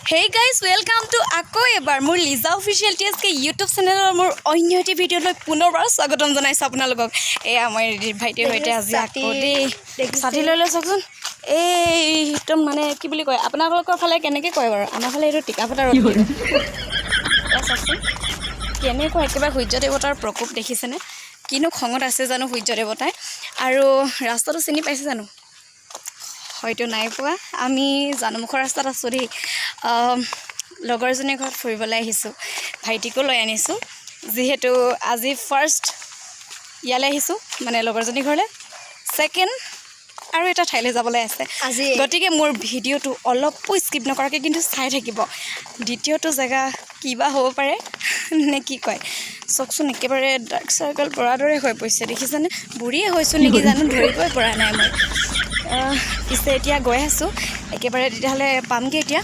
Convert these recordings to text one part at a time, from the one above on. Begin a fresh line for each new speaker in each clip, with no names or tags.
Hey guys, welcome to Ako ebar mur Liza official TS ke YouTube channel mur onyo eti video loi punorbar swagotom janaise apnalogok e amar bhaite hoite aji Ako de sati loi loi sakson ei tom mane ki boli koy apnalogor phale keneke koy bar amar phale eto tika phata rot sakson kene ko ekeba hujjo devotar prokop dekhise ne kino khongot ase janu hujjo devotai aru rasta to sini paise janu হয়তো নাই পোৱা আমি জানমুখৰ ৰাস্তাত আছো দেই লগৰজনী ঘৰত ফুৰিবলৈ আহিছো ভাইটিকো লৈ আনিছো যিহেতু আজি ফাৰ্ষ্ট ইয়ালৈ আহিছো মানে লগৰজনী ঘৰলৈ সেকেন্ড আৰু এটা ঠাইলৈ যাবলৈ আছে আজি গতিকে মোৰ ভিডিওটো অলপো স্কিপ নকৰাকৈ কিন্তু চাই থাকিব দ্বিতীয়টো জায়গা কিবা হ'ব পাৰে নে কি কয় চকচোন একেবাৰে ডাৰ্ক সাৰ্কেল পৰাৰ দৰে হৈ পৰিছে দেখিছানে বুঢ়ীয়ে হৈছো নেকি জানো ধৰিবই পৰা নাই মই পিছে এতিয়া গৈ আছো একেবাৰে তেতিয়াহ'লে পামগে এতিয়া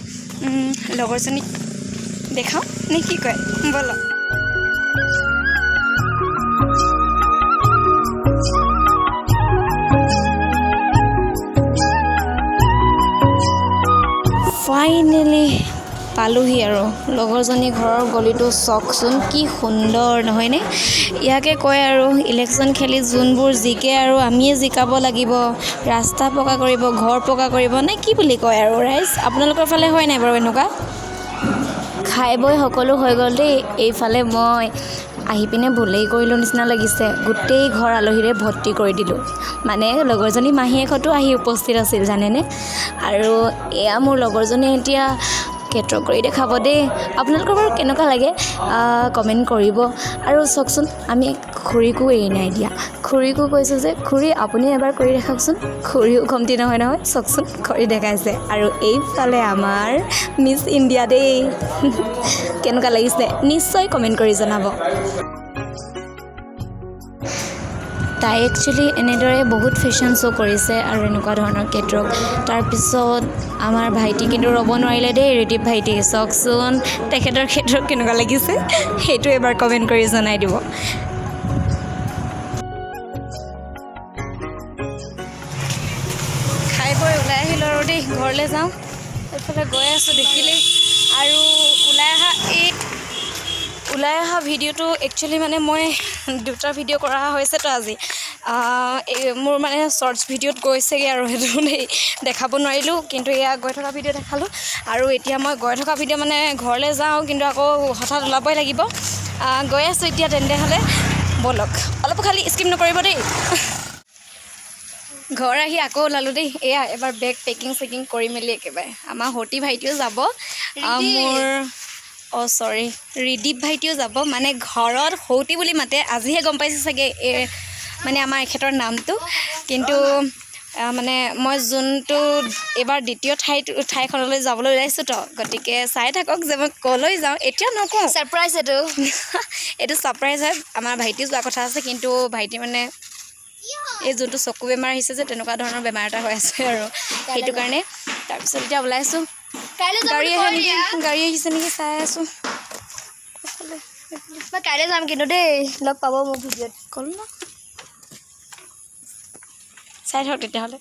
লগৰজনীক দেখাও নে কি কয় বলো ফাইনেলি পালোহি আৰু লগৰজনী ঘৰৰ গলিটো চকচোন কি সুন্দৰ নহয়নে ইয়াকে কয় আৰু ইলেকশ্যন খেলি যোনবোৰ জিকে আৰু আমিয়ে জিকাব লাগিব ৰাস্তা পকা কৰিব ঘৰ পকা কৰিব নে কি বুলি কয় আৰু ৰাইজ আপোনালোকৰ ফালে হয় নাই বাৰু এনেকুৱা খাই বৈ সকলো হৈ গ'ল দেই এইফালে মই আহি পিনে ভুলেই কৰিলোঁ নিচিনা লাগিছে গোটেই ঘৰ আলহীৰে ভৰ্তি কৰি দিলোঁ মানে লগৰজনী মাহীয়েকতো আহি উপস্থিত আছিল জানেনে আৰু এয়া মোৰ লগৰজনী এতিয়া কেট্ৰ কৰি দেখাব দেই আপোনালোকৰ বাৰু কেনেকুৱা লাগে কমেণ্ট কৰিব আৰু চকচোন আমি খুৰীকো এৰি নাই দিয়া খুৰীকো কৈছোঁ যে খুৰী আপুনি এবাৰ কৰি দেখাওকচোন খুৰীও কমতি নহয় চকচোন কৰি দেখাইছে আৰু এইফালে আমাৰ মিছ ইণ্ডিয়া দেই কেনেকুৱা লাগিছে নিশ্চয় কমেণ্ট কৰি জনাব তাই একচুৱেলি এনেদৰে বহুত ফেশ্বন শ্ব' কৰিছে আৰু এনেকুৱা ধৰণৰ কেট্ৰক তাৰপিছত আমাৰ ভাইটি কিন্তু ৰ'ব নোৱাৰিলে দেই ৰিদীপ ভাইটি চকচোন তেখেতৰ কেট্ৰক কেনেকুৱা লাগিছে সেইটো এবাৰ কমেণ্ট কৰি জনাই দিব খাই বৈ ওলাই আহিলোঁ আৰু দেই ঘৰলৈ যাওঁ এইফালে গৈ আছোঁ দেখিলেই আৰু ওলাই অহা ভিডিঅ'টো একচুৱেলি মানে মই দুটা ভিডিঅ' কৰা হৈছেতো আজি মোৰ মানে শ্বৰ্টছ ভিডিঅ'ত গৈছেগৈ আৰু সেইটো দেই দেখাব নোৱাৰিলোঁ কিন্তু এয়া গৈ থকা ভিডিঅ' দেখালোঁ আৰু এতিয়া মই গৈ থকা ভিডিঅ' মানে ঘৰলৈ যাওঁ কিন্তু আকৌ হঠাৎ ওলাবই লাগিব গৈ আছোঁ এতিয়া তেনেহ'লে ব'লক অলপ খালি স্কিপ নকৰিব দেই ঘৰ আহি আকৌ ওলালোঁ দেই এয়া এবাৰ বেগ পেকিং কৰি মেলি একেবাৰে আমাৰ সতী ভাইটিও যাব মোৰ চৰি ৰিদীপ ভাইটিও যাব মানে ঘৰত সৌতি বুলি মাতে আজিহে গম পাইছে চাগে মানে আমাৰ এখেতৰ নামটো কিন্তু মানে মই যোনটো এবাৰ দ্বিতীয় ঠাইখনলৈ যাবলৈ ওলাইছোঁ তো গতিকে চাই থাকক যে মই ক'লৈ যাওঁ এতিয়া নকওঁ ছাৰপ্ৰাইজ এইটো ছাৰপ্ৰাইজ হয় আমাৰ ভাইটি যোৱা কথা আছে কিন্তু ভাইটি মানে এই যোনটো চকু বেমাৰ আহিছে যে তেনেকুৱা ধৰণৰ বেমাৰ এটা হৈ আছে আৰু সেইটো কাৰণে তাৰপিছত এতিয়া ওলাইছোঁ গাড়ী আহিছে নেকি চাই আছোঁ মই কাইলৈ যাম কিন্তু দেই লগ পাব মোক ভিডিঅ'ত ক'ল ন চাই থাকক তেতিয়াহ'লে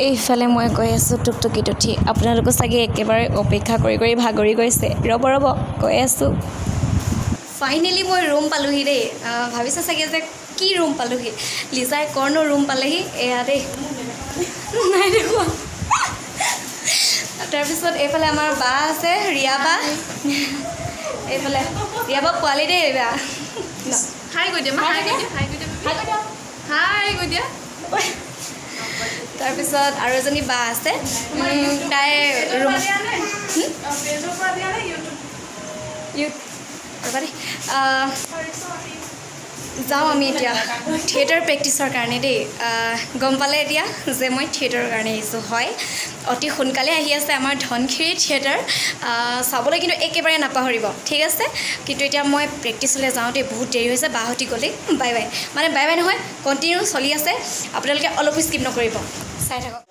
এইফালে মই গৈ আছোঁ টুকটুকিত উঠি আপোনালোকো চাগে একেবাৰে অপেক্ষা কৰি ভাগৰি গৈছে ৰ'ব গৈ আছোঁ ফাইনেলি মই ৰুম পালোহি দেই ভাবিছে চাগে যে কি ৰুম পালোহি লিজাই কৰ্ণৰ ৰুম পালেহি এয়া দেই নাই দেখোৱা তাৰপিছত এইফালে আমাৰ বা আছে ৰিয়া বা এইফালে ৰিয়া বা পোৱালি দেই বেয়া হাই কৈ দিয়া তাৰপিছত আৰু এজনী বা আছে তাই ৰুম যাওঁ আমি এতিয়া থিয়েটাৰ প্ৰেক্টিছৰ কাৰণে দেই গম পালে এতিয়া যে মই থিয়েটাৰৰ কাৰণে আহিছোঁ হয় অতি সোনকালে আহি আছে আমাৰ ধনশিৰি থিয়েটাৰ চাবলৈ কিন্তু একেবাৰে নাপাহৰিব ঠিক আছে কিন্তু এতিয়া মই প্ৰেক্টিছলৈ যাওঁতে বহুত দেৰি হৈছে বাহঁতি গ'লেই বাই বাই মানে বাই বাই নহয় কণ্টিনিউ চলি আছে আপোনালোকে অলপো স্কিপ নকৰিব চাই থাকক